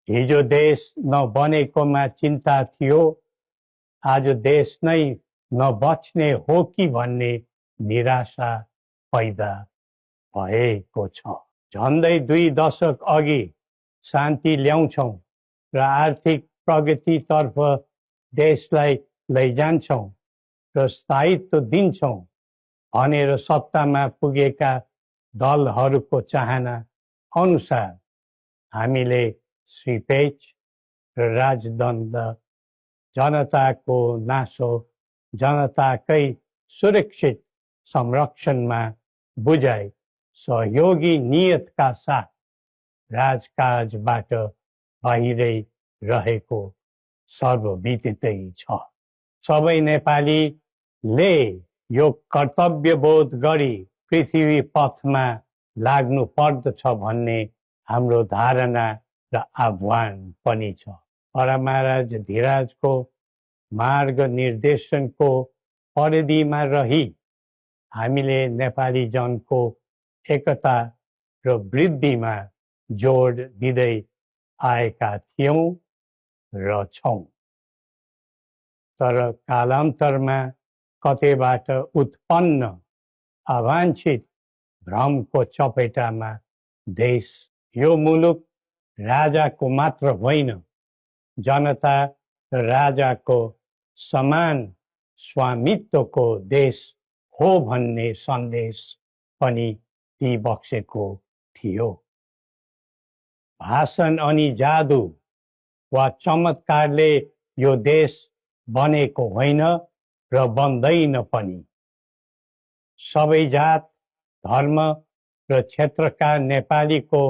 हिजो देश नबनेकोमा चिन्ता थियो, आज देश नै नबच्ने हो कि भन्ने निराशा पैदा भएको छ। झन्डै 2 दशक अघि शान्ति ल्याउँछौँ र आर्थिक प्रगतितर्फ देशलाई लैजान्छौँ र स्थायित्व दिन्छौँ भनेर सत्तामा पुगेका दलहरूको चाहना अनुसार हामीले श्रीपेच र राजदण्ड, जनताको नासो, जनताकै सुरक्षित संरक्षणमा बुझाइ सहयोगी नियतका साथ राजकाजबाट बाहिरै रहेको सर्वविदितै छ। सबै नेपालीले यो कर्तव्यबोध गरी पृथ्वी पथमा लाग्नु पर्दछ भन्ने हाम्रो धारणा र आह्वान पनि छ। परमाराज धीराजको मार्ग निर्देशनको परिधिमा रही हामीले नेपाली जनको एकता र वृद्धिमा जोड दिँदै आएका थियौँ र छौँ। तर कालान्तरमा कतैबाट उत्पन्न अवांछित भ्रमको चपेटामा देश, यो मुलुक राजाको मात्र होइन, जनता र राजाको समान स्वामित्वको देश हो भन्ने सन्देश पनि दिइबक्सेको थियो। भाषण अनि जादु वा चमत्कारले यो देश बनेको होइन र बन्दैन पनि। सबै जात, धर्म र क्षेत्रका नेपालीको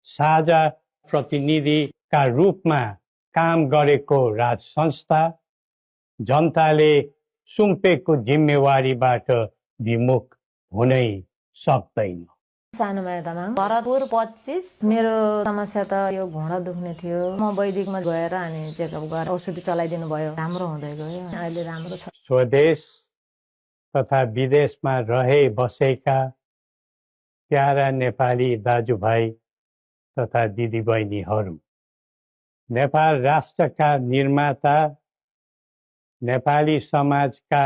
साझा प्रतिनिधिका रूपमा काम गरेको राज संस्था जनताले सुम्पेको जिम्मेवारीबाट विमुख हुनै सक्दैन। सानोमाया तामाङ, भरतपुर 25। मेरो समस्या त यो घुँडा दुख्ने थियो। म वैदिकमा गएर अनि चेकअप गरेर औषधि चलाइदिनु भयो, राम्रो हुँदै गयो। अहिले राम्रो छ। स्वदेश तथा विदेशमा रहे बसेका प्यारा नेपाली दाजुभाइ तथा दिदीबहिनीहरू, नेपाल राष्ट्रका निर्माता, नेपाली समाजका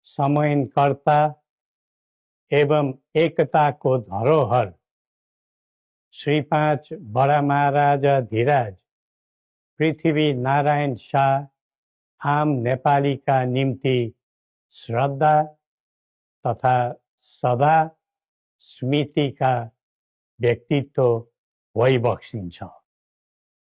समन्वयकर्ता एवं एकताको धरोहर श्री 5 बडा महाराजा धीराज पृथ्वी नारायण शाह आम नेपालीका निम्ति श्रद्धा तथा सदा स्मृतिका व्यक्तित्व भइबक्सिन्छ।